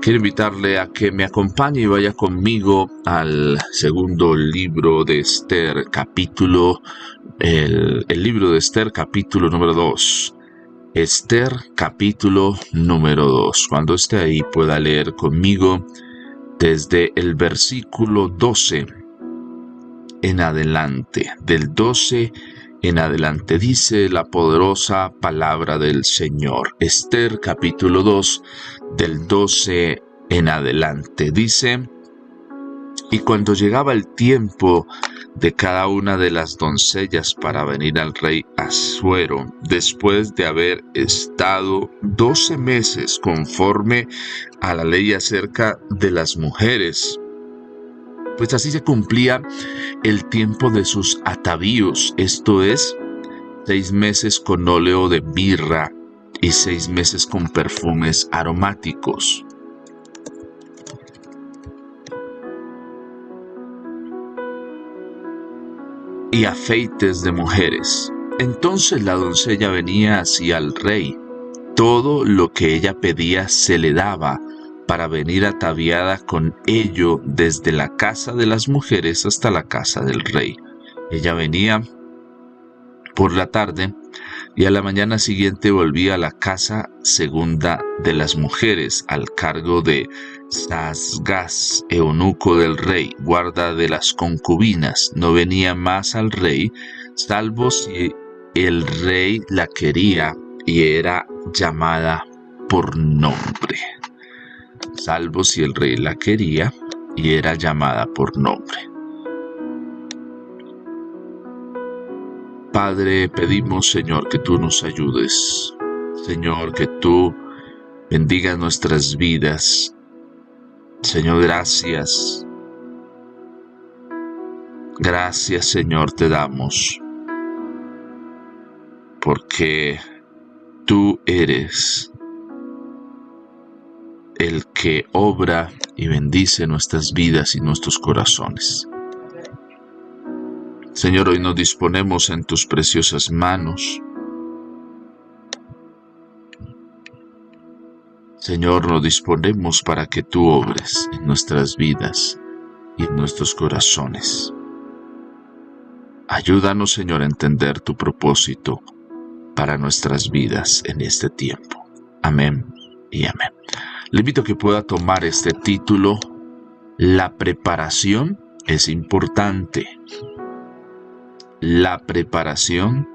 Quiero invitarle a que me acompañe y vaya conmigo al segundo libro de Esther, el libro de Esther, capítulo número 2. Esther, capítulo número 2. Cuando esté ahí pueda leer conmigo desde el versículo 12 en adelante. Del 12 en adelante dice la poderosa palabra del Señor. Esther, capítulo 2, del 12 en adelante. Dice: y cuando llegaba el tiempo de cada una de las doncellas para venir al rey Asuero, después de haber estado 12 meses conforme a la ley acerca de las mujeres, pues así se cumplía el tiempo de sus atavíos, esto es, 6 meses con óleo de mirra y 6 meses con perfumes aromáticos. Y afeites de mujeres. Entonces la doncella venía hacia el rey. Todo lo que ella pedía se le daba para venir ataviada con ello desde la casa de las mujeres hasta la casa del rey. Ella venía por la tarde y a la mañana siguiente volvía a la casa segunda de las mujeres, al cargo de Saasgaz, eunuco del rey, guarda de las concubinas. No venía más al rey, salvo si el rey la quería y era llamada por nombre. Salvo si el rey la quería y era llamada por nombre. Padre, pedimos, Señor, que tú nos ayudes. Señor, que tú bendigas nuestras vidas. Señor, gracias. Gracias, Señor, te damos. Porque tú eres el que obra y bendice nuestras vidas y nuestros corazones. Señor, hoy nos disponemos en tus preciosas manos. Señor, nos disponemos para que tú obres en nuestras vidas y en nuestros corazones. Ayúdanos, Señor, a entender tu propósito para nuestras vidas en este tiempo. Amén y amén. Le invito a que pueda tomar este título: La preparación es importante. La preparación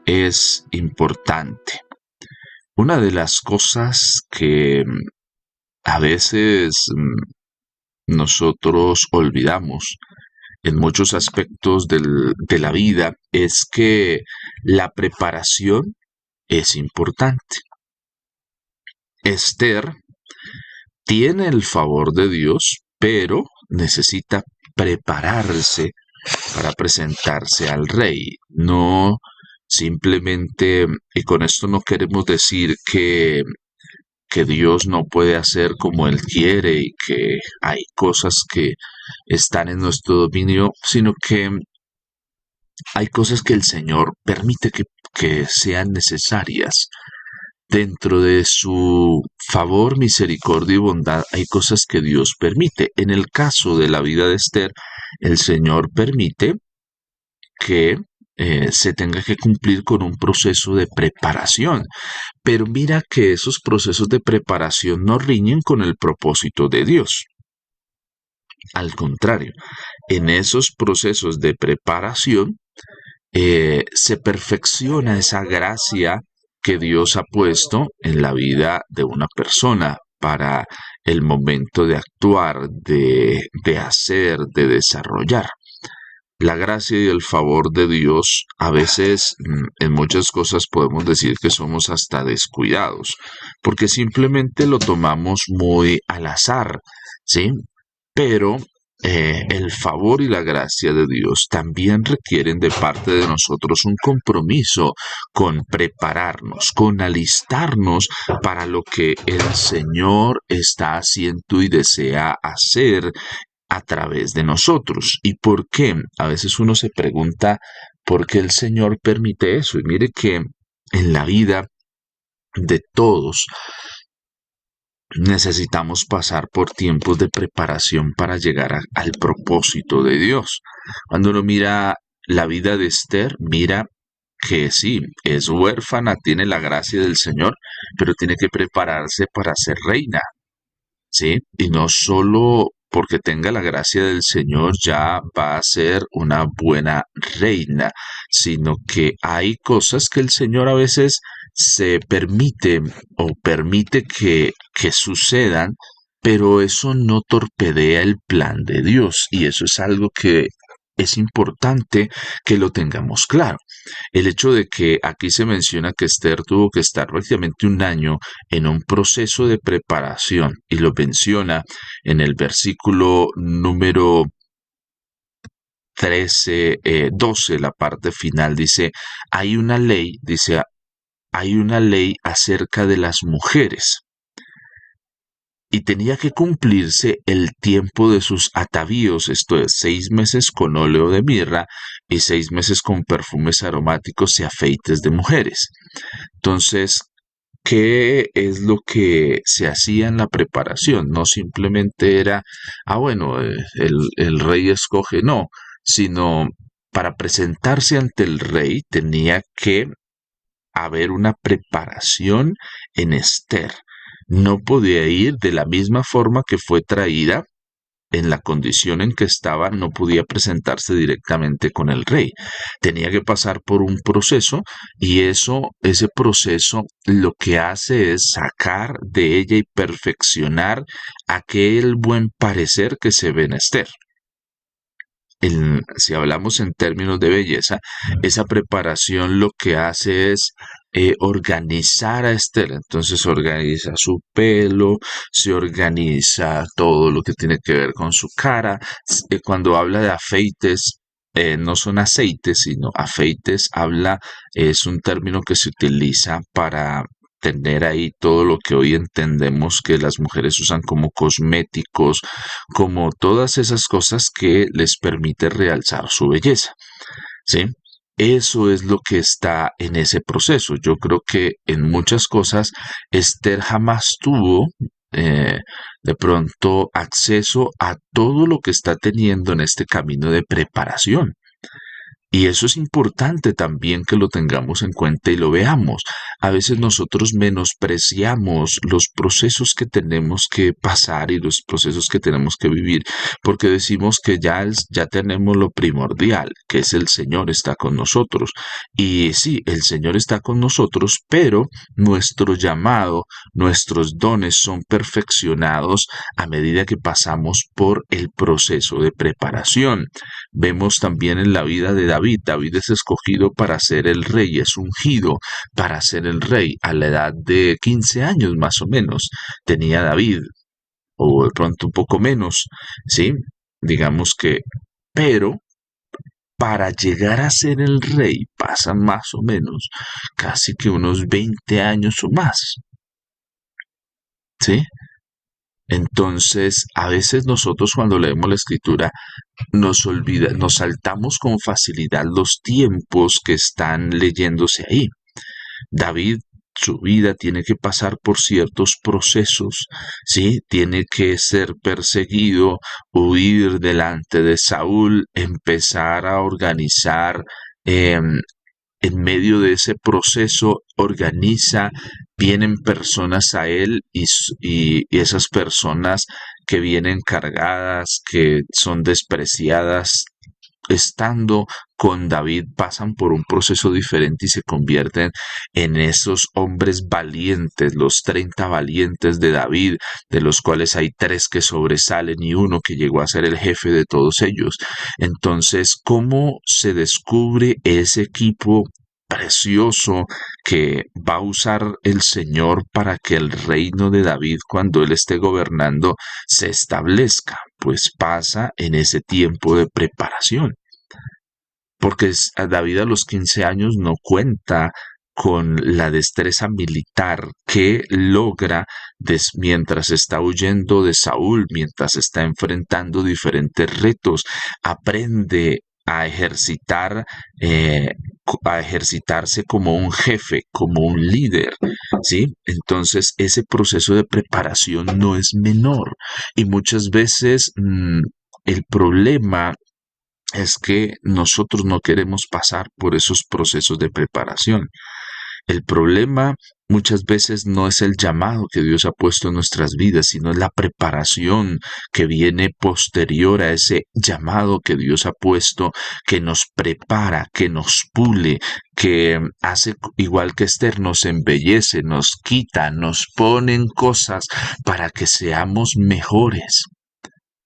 es importante. Una de las cosas que a veces nosotros olvidamos en muchos aspectos de la vida es que la preparación es importante. Esther tiene el favor de Dios, pero necesita prepararse para presentarse al rey. No simplemente, y con esto no queremos decir que Dios no puede hacer como Él quiere y que hay cosas que están en nuestro dominio, sino que hay cosas que el Señor permite que sean necesarias. Dentro de su favor, misericordia y bondad hay cosas que Dios permite. En el caso de la vida de Esther, el Señor permite que se tenga que cumplir con un proceso de preparación. Pero mira que esos procesos de preparación no riñen con el propósito de Dios. Al contrario, en esos procesos de preparación se perfecciona esa gracia que Dios ha puesto en la vida de una persona para el momento de actuar, de hacer, de desarrollar. La gracia y el favor de Dios, a veces en muchas cosas podemos decir que somos hasta descuidados, porque simplemente lo tomamos muy al azar, ¿sí? Pero el favor y la gracia de Dios también requieren de parte de nosotros un compromiso con prepararnos, con alistarnos para lo que el Señor está haciendo y desea hacer a través de nosotros. ¿Y por qué? A veces uno se pregunta por qué el Señor permite eso. Y mire que en la vida de todos necesitamos pasar por tiempos de preparación para llegar al propósito de Dios. Cuando uno mira la vida de Esther, mira que sí, es huérfana, tiene la gracia del Señor, pero tiene que prepararse para ser reina, ¿sí? Y no solo porque tenga la gracia del Señor ya va a ser una buena reina, sino que hay cosas que el Señor a veces se permite o permite que sucedan, pero eso no torpedea el plan de Dios y eso es algo que es importante que lo tengamos claro. El hecho de que aquí se menciona que Esther tuvo que estar prácticamente un año en un proceso de preparación y lo menciona en el versículo número 13, 12, la parte final, dice, hay una ley acerca de las mujeres y tenía que cumplirse el tiempo de sus atavíos, esto es, 6 meses con óleo de mirra y 6 meses con perfumes aromáticos y afeites de mujeres. Entonces, ¿qué es lo que se hacía en la preparación? No simplemente era, bueno, el rey escoge, no, sino para presentarse ante el rey tenía que haber una preparación en Esther. No podía ir de la misma forma que fue traída en la condición en que estaba, no podía presentarse directamente con el rey. Tenía que pasar por un proceso y ese proceso lo que hace es sacar de ella y perfeccionar aquel buen parecer que se ve en Esther. Si hablamos en términos de belleza, esa preparación lo que hace es organizar a Esther. Entonces organiza su pelo, se organiza todo lo que tiene que ver con su cara. Cuando habla de afeites, no son aceites, sino afeites, es un término que se utiliza para tener ahí todo lo que hoy entendemos que las mujeres usan como cosméticos, como todas esas cosas que les permite realzar su belleza, ¿sí? Eso es lo que está en ese proceso. Yo creo que en muchas cosas Esther jamás tuvo de pronto acceso a todo lo que está teniendo en este camino de preparación. Y eso es importante también que lo tengamos en cuenta y lo veamos. A veces nosotros menospreciamos los procesos que tenemos que pasar y los procesos que tenemos que vivir, porque decimos que ya tenemos lo primordial, que es el Señor está con nosotros. Y sí, el Señor está con nosotros, pero nuestro llamado, nuestros dones son perfeccionados a medida que pasamos por el proceso de preparación. Vemos también en la vida de David. David es escogido para ser el rey, es ungido para ser el rey. A la edad de 15 años más o menos tenía David, o de pronto un poco menos, ¿sí? Digamos que, pero para llegar a ser el rey pasan más o menos casi que unos 20 años o más, ¿sí? Entonces, a veces nosotros cuando leemos la escritura nos saltamos con facilidad los tiempos que están leyéndose ahí. David, su vida tiene que pasar por ciertos procesos, ¿sí? Tiene que ser perseguido, huir delante de Saúl, empezar a organizar en medio de ese proceso organiza, vienen personas a él y esas personas que vienen cargadas, que son despreciadas, estando con David pasan por un proceso diferente y se convierten en esos hombres valientes, los 30 valientes de David, de los cuales hay 3 que sobresalen y uno que llegó a ser el jefe de todos ellos. Entonces, ¿cómo se descubre ese equipo precioso que va a usar el Señor para que el reino de David, cuando él esté gobernando, se establezca? Pues pasa en ese tiempo de preparación. Porque a David a los 15 años no cuenta con la destreza militar que logra mientras está huyendo de Saúl, mientras está enfrentando diferentes retos, aprende a ejercitar, eh, a ejercitarse como un jefe, como un líder, ¿sí? Entonces, ese proceso de preparación no es menor y muchas veces el problema es que nosotros no queremos pasar por esos procesos de preparación. El problema muchas veces no es el llamado que Dios ha puesto en nuestras vidas, sino es la preparación que viene posterior a ese llamado que Dios ha puesto, que nos prepara, que nos pule, que hace igual que Esther, nos embellece, nos quita, nos pone en cosas para que seamos mejores.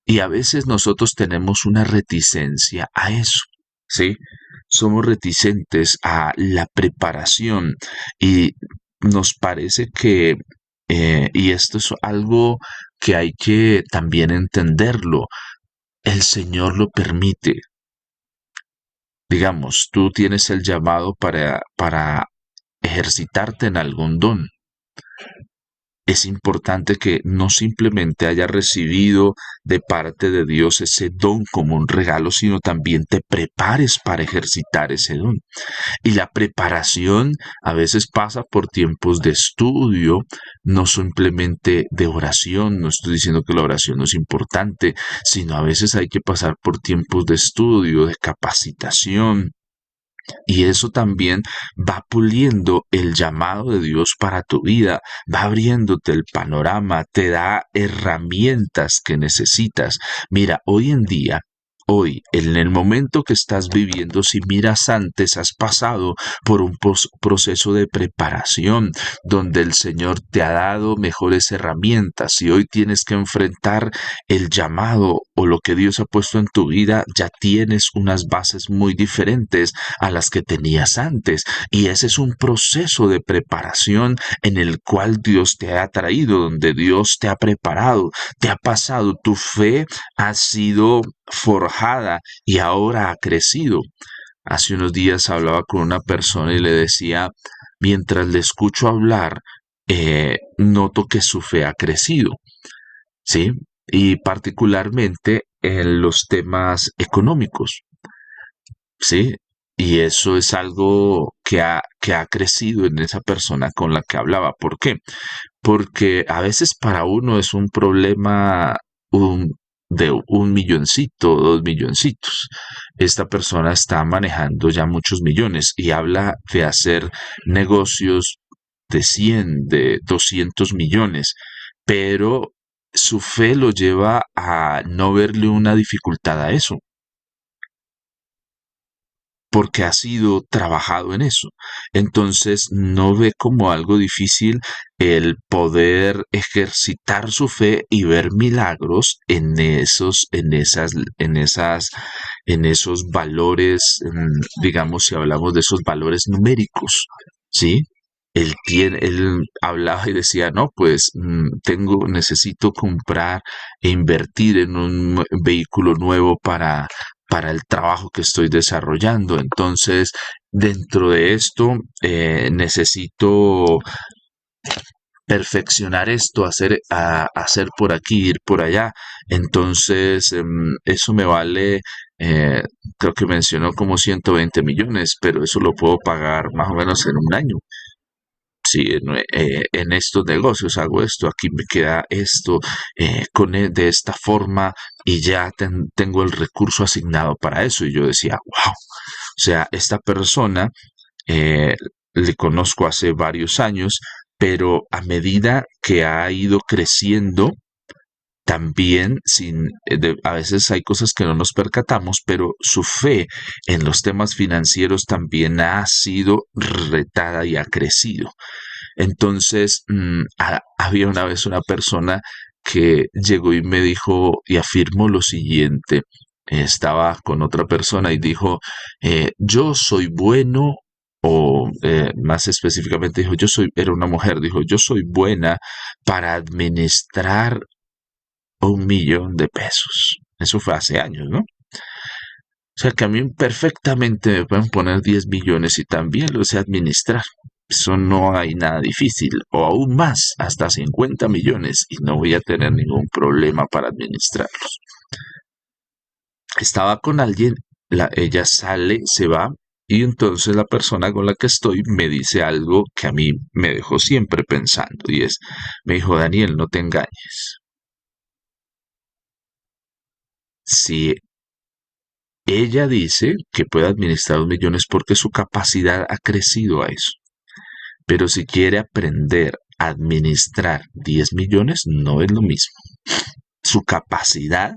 Y a veces nosotros tenemos una reticencia a eso, ¿sí? Somos reticentes a la preparación y nos parece que, y esto es algo que hay que también entenderlo, el Señor lo permite. Digamos, tú tienes el llamado para ejercitarte en algún don. Es importante que no simplemente hayas recibido de parte de Dios ese don como un regalo, sino también te prepares para ejercitar ese don. Y la preparación a veces pasa por tiempos de estudio, no simplemente de oración. No estoy diciendo que la oración no es importante, sino a veces hay que pasar por tiempos de estudio, de capacitación, y eso también va puliendo el llamado de Dios para tu vida, va abriéndote el panorama, te da herramientas que necesitas. Mira, hoy en día, hoy, en el momento que estás viviendo, si miras antes, has pasado por un proceso de preparación donde el Señor te ha dado mejores herramientas y hoy tienes que enfrentar el llamado o lo que Dios ha puesto en tu vida, ya tienes unas bases muy diferentes a las que tenías antes. Y ese es un proceso de preparación en el cual Dios te ha traído, donde Dios te ha preparado, te ha pasado, tu fe ha sido forjada y ahora ha crecido. Hace unos días hablaba con una persona y le decía, mientras le escucho hablar, noto que su fe ha crecido, ¿sí? Y particularmente en los temas económicos. ¿Sí? Y eso es algo que ha crecido en esa persona con la que hablaba. ¿Por qué? Porque a veces para uno es un problema un, de un milloncito, 2 milloncitos. Esta persona está manejando ya muchos millones y habla de hacer negocios de 100, de 200 millones, pero su fe lo lleva a no verle una dificultad a eso porque ha sido trabajado en eso. Entonces no ve como algo difícil el poder ejercitar su fe y ver milagros en esos valores, digamos, si hablamos de esos valores numéricos, ¿sí? Él hablaba y decía, no, pues necesito comprar e invertir en un vehículo nuevo para el trabajo que estoy desarrollando. Entonces, dentro de esto, necesito perfeccionar esto, hacer por aquí, ir por allá. Entonces, eso me vale, eh, creo que mencionó como 120 millones, pero eso lo puedo pagar más o menos en un año. Sí, en estos negocios hago esto, aquí me queda esto, de esta forma y ya tengo el recurso asignado para eso. Y yo decía, wow, o sea, esta persona eh, le conozco hace varios años, pero a medida que ha ido creciendo, también a veces hay cosas que no nos percatamos, pero su fe en los temas financieros también ha sido retada y ha crecido. Entonces, había una vez una persona que llegó y me dijo y afirmó lo siguiente. Estaba con otra persona y dijo, yo soy bueno, o más específicamente dijo, era una mujer, dijo, yo soy buena para administrar 1 millón de pesos. Eso fue hace años, ¿no? O sea que a mí perfectamente me pueden poner 10 millones y también lo sé administrar. Eso no hay nada difícil. O aún más, hasta 50 millones y no voy a tener ningún problema para administrarlos. Estaba con alguien ella sale, se va, y entonces la persona con la que estoy me dice algo que a mí me dejó siempre pensando, y me dijo, Daniel, no te engañes. Si ella dice que puede administrar 2 millones porque su capacidad ha crecido a eso, pero si quiere aprender a administrar 10 millones, no es lo mismo. Su capacidad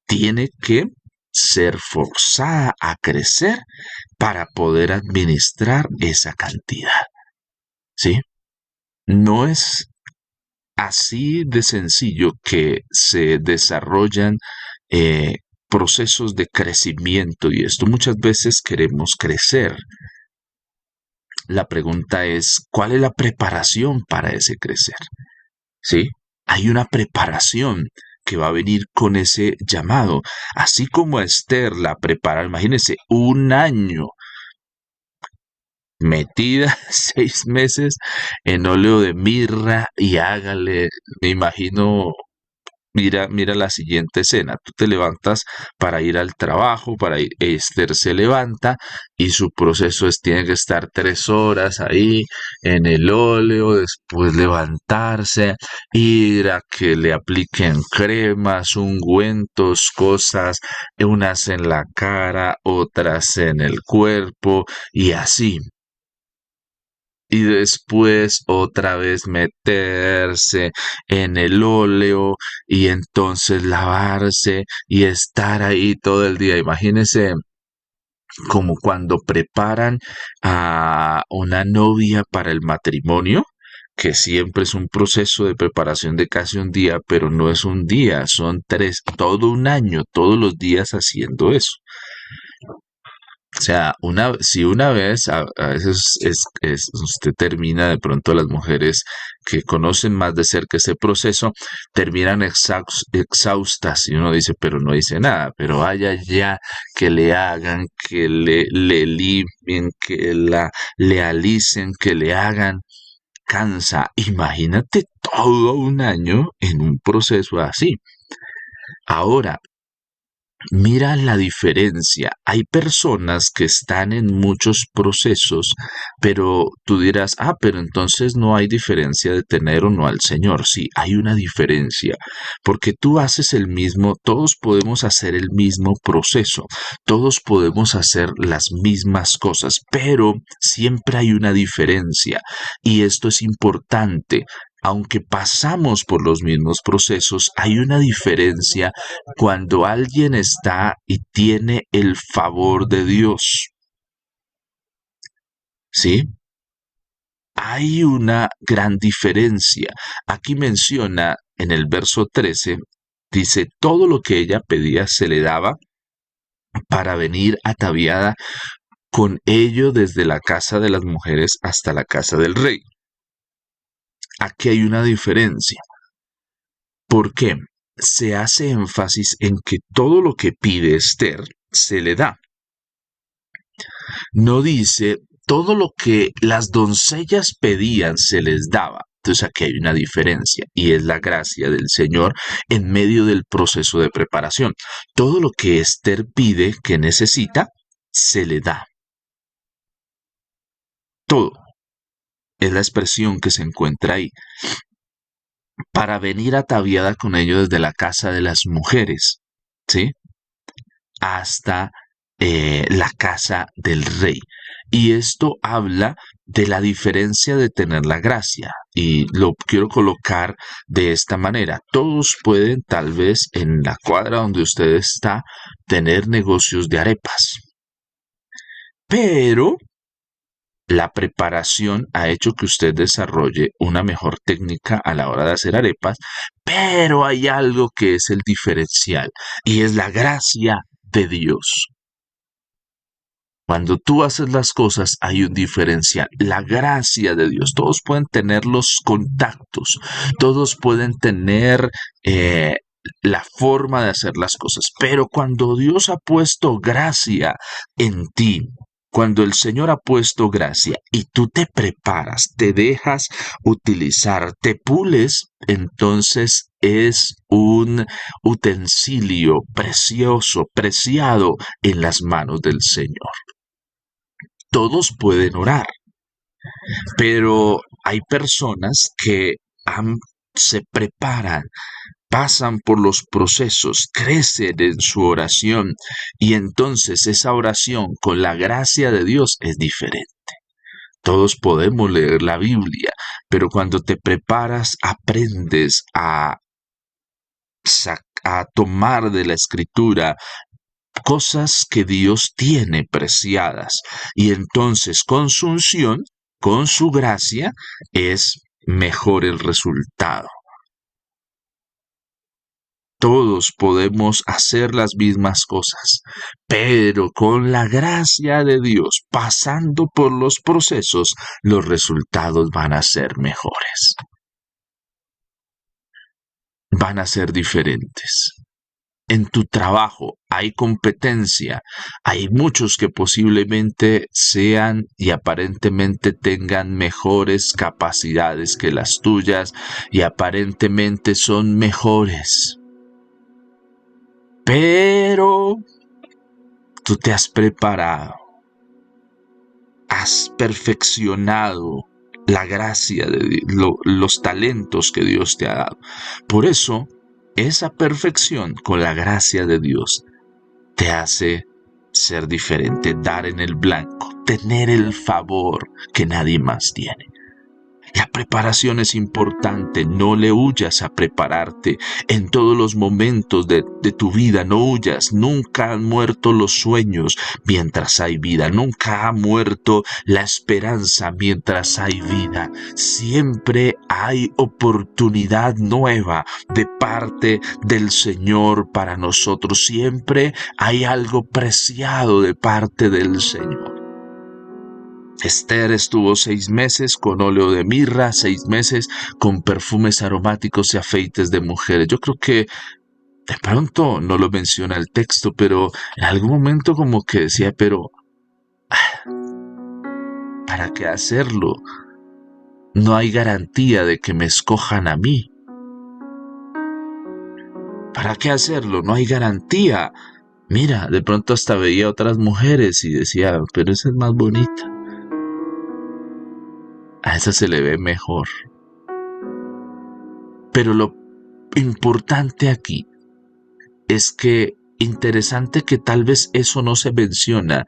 tiene que ser forzada a crecer para poder administrar esa cantidad. ¿Sí? No es así de sencillo que se desarrollan eh, procesos de crecimiento y esto. Muchas veces queremos crecer. La pregunta es, ¿cuál es la preparación para ese crecer? ¿Sí? Hay una preparación que va a venir con ese llamado. Así como a Esther la prepara, imagínense, un año metida 6 meses en óleo de mirra y hágale, me imagino. Mira la siguiente escena. Tú te levantas para ir al trabajo, para ir. Esther se levanta y su proceso tiene que estar 3 horas ahí en el óleo, después levantarse, ir a que le apliquen cremas, ungüentos, cosas, unas en la cara, otras en el cuerpo y así. Y después otra vez meterse en el óleo y entonces lavarse y estar ahí todo el día. Imagínense como cuando preparan a una novia para el matrimonio, que siempre es un proceso de preparación de casi un día, pero no es un día, son 3, todo un año, todos los días haciendo eso. O sea, si una vez, a veces usted termina de pronto las mujeres que conocen más de cerca ese proceso, terminan exhaustas y uno dice, pero no dice nada, pero vaya ya que le hagan, que le limpien, le alicen, que le hagan, cansa. Imagínate todo un año en un proceso así. Ahora, mira la diferencia. Hay personas que están en muchos procesos, pero tú dirás, pero entonces no hay diferencia de tener o no al Señor. Sí, hay una diferencia, porque tú haces el mismo, todos podemos hacer el mismo proceso, todos podemos hacer las mismas cosas, pero siempre hay una diferencia y esto es importante. Aunque pasamos por los mismos procesos, hay una diferencia cuando alguien está y tiene el favor de Dios. ¿Sí? Hay una gran diferencia. Aquí menciona en el verso 13, dice, todo lo que ella pedía se le daba para venir ataviada con ello desde la casa de las mujeres hasta la casa del rey. Aquí hay una diferencia. ¿Por qué? Se hace énfasis en que todo lo que pide Esther se le da. No dice todo lo que las doncellas pedían se les daba. Entonces aquí hay una diferencia y es la gracia del Señor en medio del proceso de preparación. Todo lo que Esther pide que necesita, se le da. Todo. Es la expresión que se encuentra ahí. Para venir ataviada con ello desde la casa de las mujeres, ¿sí? Hasta la casa del rey. Y esto habla de la diferencia de tener la gracia. Y lo quiero colocar de esta manera. Todos pueden, tal vez, en la cuadra donde usted está, tener negocios de arepas. Pero la preparación ha hecho que usted desarrolle una mejor técnica a la hora de hacer arepas, pero hay algo que es el diferencial y es la gracia de Dios. Cuando tú haces las cosas hay un diferencial, la gracia de Dios. Todos pueden tener los contactos, todos pueden tener la forma de hacer las cosas, pero cuando Dios ha puesto gracia en ti, Cuando el Señor ha puesto gracia y tú te preparas, te dejas utilizar, te pules, entonces es un utensilio precioso, preciado en las manos del Señor. Todos pueden orar, pero hay personas que se preparan, pasan por los procesos, crecen en su oración y entonces esa oración con la gracia de Dios es diferente. Todos podemos leer la Biblia, pero cuando te preparas aprendes a tomar de la Escritura cosas que Dios tiene preciadas y entonces con su unción, con su gracia, es mejor el resultado. Todos podemos hacer las mismas cosas, pero con la gracia de Dios, pasando por los procesos, los resultados van a ser mejores. Van a ser diferentes. En tu trabajo hay competencia, hay muchos que posiblemente sean y aparentemente tengan mejores capacidades que las tuyas y aparentemente son mejores. Pero tú te has preparado, has perfeccionado la gracia de Dios, los talentos que Dios te ha dado. Por eso, esa perfección con la gracia de Dios te hace ser diferente, dar en el blanco, tener el favor que nadie más tiene. La preparación es importante, no le huyas a prepararte en todos los momentos de tu vida, no huyas, nunca han muerto los sueños mientras hay vida, nunca ha muerto la esperanza mientras hay vida, siempre hay oportunidad nueva de parte del Señor para nosotros, siempre hay algo preciado de parte del Señor. Esther estuvo 6 meses con óleo de mirra, 6 meses con perfumes aromáticos y afeites de mujeres. Yo creo que de pronto no lo menciona el texto, pero en algún momento como que decía, pero ¿para qué hacerlo? No hay garantía de que me escojan a mí. ¿Para qué hacerlo? No hay garantía. Mira, de pronto hasta veía otras mujeres y decía, pero esa es más bonita. A esa se le ve mejor. Pero lo importante aquí es que interesante que tal vez eso no se menciona,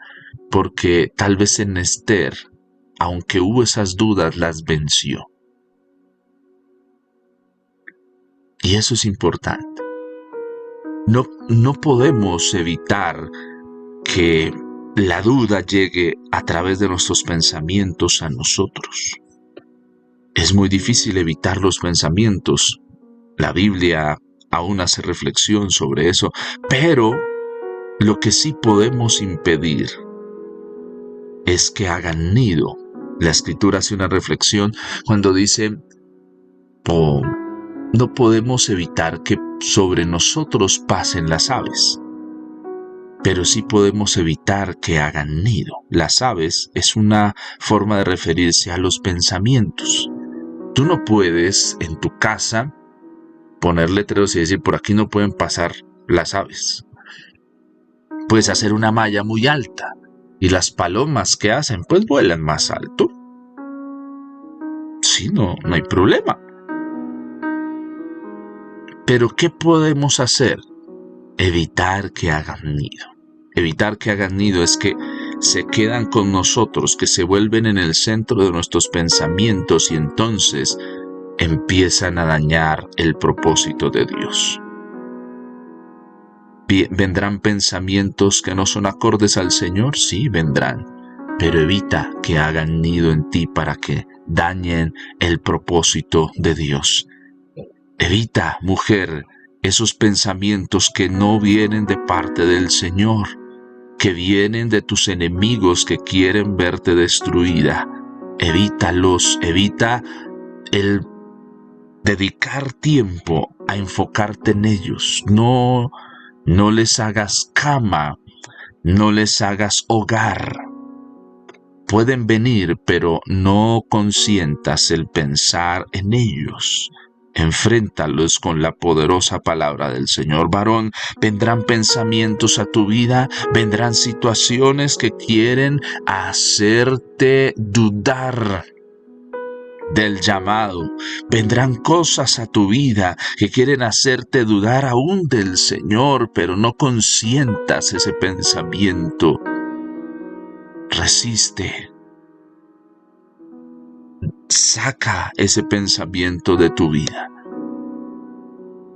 porque tal vez en Esther, aunque hubo esas dudas, las venció. Y eso es importante. No podemos evitar que la duda llegue a través de nuestros pensamientos a nosotros. Es muy difícil evitar los pensamientos. La Biblia aún hace reflexión sobre eso, pero lo que sí podemos impedir es que hagan nido. La Escritura hace una reflexión cuando dice, no podemos evitar que sobre nosotros pasen las aves, pero sí podemos evitar que hagan nido. Las aves es una forma de referirse a los pensamientos. Tú no puedes en tu casa poner letreros y decir, por aquí no pueden pasar las aves. Puedes hacer una malla muy alta y las palomas que hacen, pues vuelan más alto. Sí, no hay problema. Pero ¿qué podemos hacer? Evitar que hagan nido. Evitar que hagan nido es que se quedan con nosotros, que se vuelven en el centro de nuestros pensamientos y entonces empiezan a dañar el propósito de Dios. ¿Vendrán pensamientos que no son acordes al Señor? Sí, vendrán, pero evita que hagan nido en ti para que dañen el propósito de Dios. Evita, mujer, esos pensamientos que no vienen de parte del Señor, que vienen de tus enemigos que quieren verte destruida. Evítalos, evita el dedicar tiempo a enfocarte en ellos. No les hagas cama, no les hagas hogar. pueden venir, pero no consientas el pensar en ellos. Enfréntalos con la poderosa palabra del Señor. Varón, vendrán pensamientos a tu vida, vendrán situaciones que quieren hacerte dudar del llamado. Vendrán cosas a tu vida que quieren hacerte dudar aún del Señor, pero no consientas ese pensamiento. Resiste. Saca ese pensamiento de tu vida,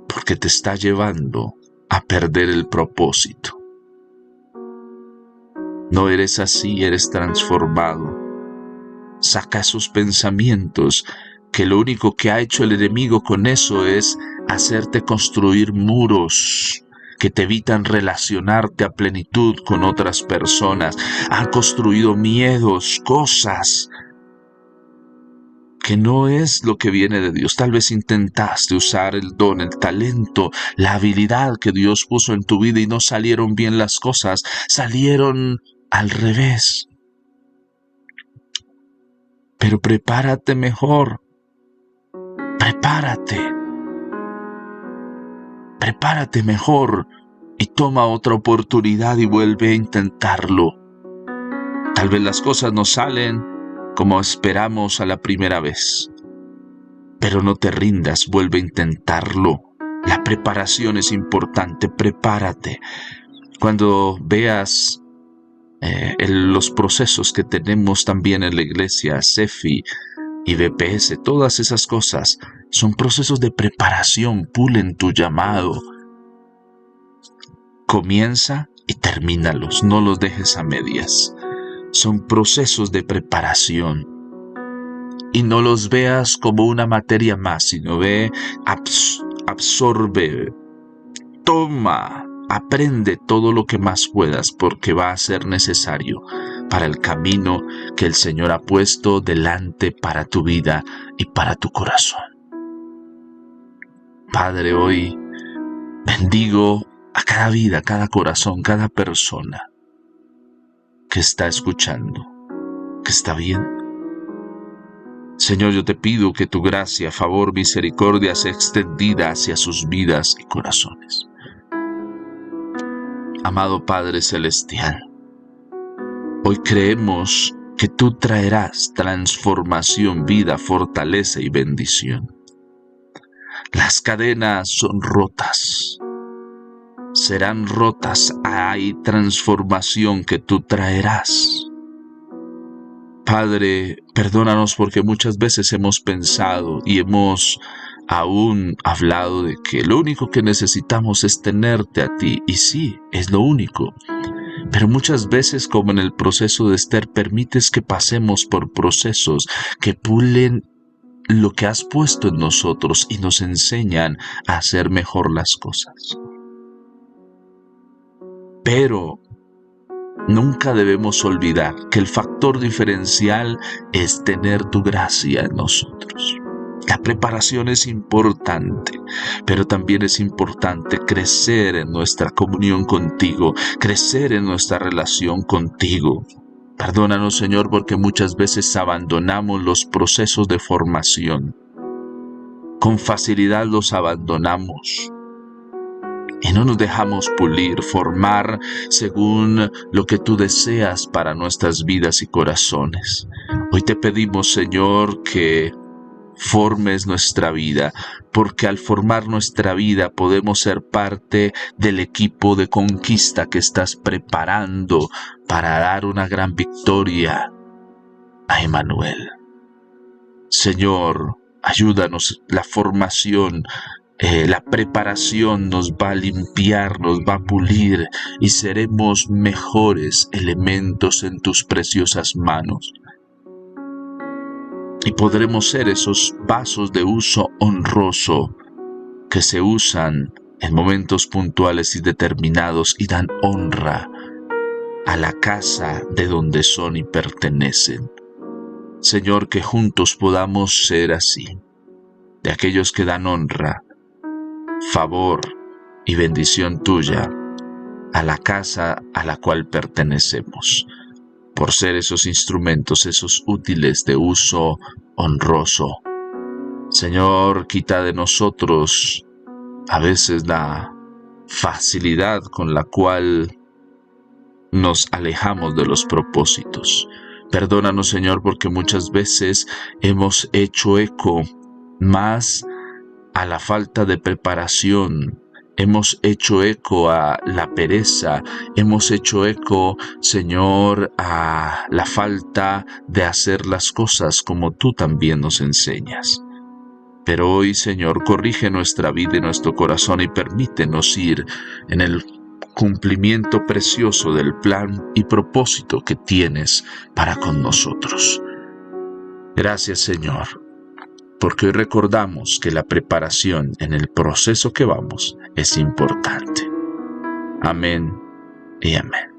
porque te está llevando a perder el propósito. No eres así, eres transformado. Saca esos pensamientos que lo único que ha hecho el enemigo con eso es hacerte construir muros que te evitan relacionarte a plenitud con otras personas. Han construido miedos, cosas que no es lo que viene de Dios. Tal vez intentaste usar el don, el talento, la habilidad que Dios puso en tu vida y no salieron bien las cosas, salieron al revés. Pero prepárate mejor. Prepárate mejor y toma otra oportunidad y vuelve a intentarlo. Tal vez las cosas no salen como esperamos a la primera vez, pero no te rindas, vuelve a intentarlo. La preparación es importante, prepárate. Cuando veas los procesos que tenemos también en la iglesia, CEFI y BPS, todas esas cosas son procesos de preparación. Pulen tu llamado. Comienza y termínalos, no los dejes a medias. Son procesos de preparación. Y no los veas como una materia más, sino absorbe, toma, aprende todo lo que más puedas, porque va a ser necesario para el camino que el Señor ha puesto delante para tu vida y para tu corazón. Padre, hoy bendigo a cada vida, cada corazón, cada persona que está escuchando, que está bien. Señor, yo te pido que tu gracia, favor, misericordia sea extendida hacia sus vidas y corazones. Amado Padre Celestial, hoy creemos que tú traerás transformación, vida, fortaleza y bendición. Las cadenas son rotas, serán rotas. Hay transformación que tú traerás. Padre, perdónanos porque muchas veces hemos pensado y hemos aún hablado de que lo único que necesitamos es tenerte a ti. Y sí, es lo único. Pero muchas veces, como en el proceso de Esther, permites que pasemos por procesos que pulen lo que has puesto en nosotros y nos enseñan a hacer mejor las cosas. Pero nunca debemos olvidar que el factor diferencial es tener tu gracia en nosotros. La preparación es importante, pero también es importante crecer en nuestra comunión contigo, crecer en nuestra relación contigo. Perdónanos, Señor, porque muchas veces abandonamos los procesos de formación. Con facilidad los abandonamos. Y no nos dejamos pulir, formar según lo que tú deseas para nuestras vidas y corazones. Hoy te pedimos, Señor, que formes nuestra vida, porque al formar nuestra vida podemos ser parte del equipo de conquista que estás preparando para dar una gran victoria a Emmanuel. Señor, ayúdanos, la formación, la preparación nos va a limpiar, nos va a pulir y seremos mejores elementos en tus preciosas manos. Y podremos ser esos vasos de uso honroso que se usan en momentos puntuales y determinados y dan honra a la casa de donde son y pertenecen. Señor, que juntos podamos ser así, de aquellos que dan honra, favor y bendición tuya a la casa a la cual pertenecemos. por ser esos instrumentos, esos útiles de uso honroso. Señor, quita de nosotros a veces la facilidad con la cual nos alejamos de los propósitos. Perdónanos, Señor, porque muchas veces hemos hecho eco más a la falta de preparación. Hemos hecho eco a la pereza, hemos hecho eco, Señor, a la falta de hacer las cosas como tú también nos enseñas. Pero hoy, Señor, corrige nuestra vida y nuestro corazón y permítenos ir en el cumplimiento precioso del plan y propósito que tienes para con nosotros. Gracias, Señor, porque hoy recordamos que la preparación en el proceso que vamos es importante. Amén y amén.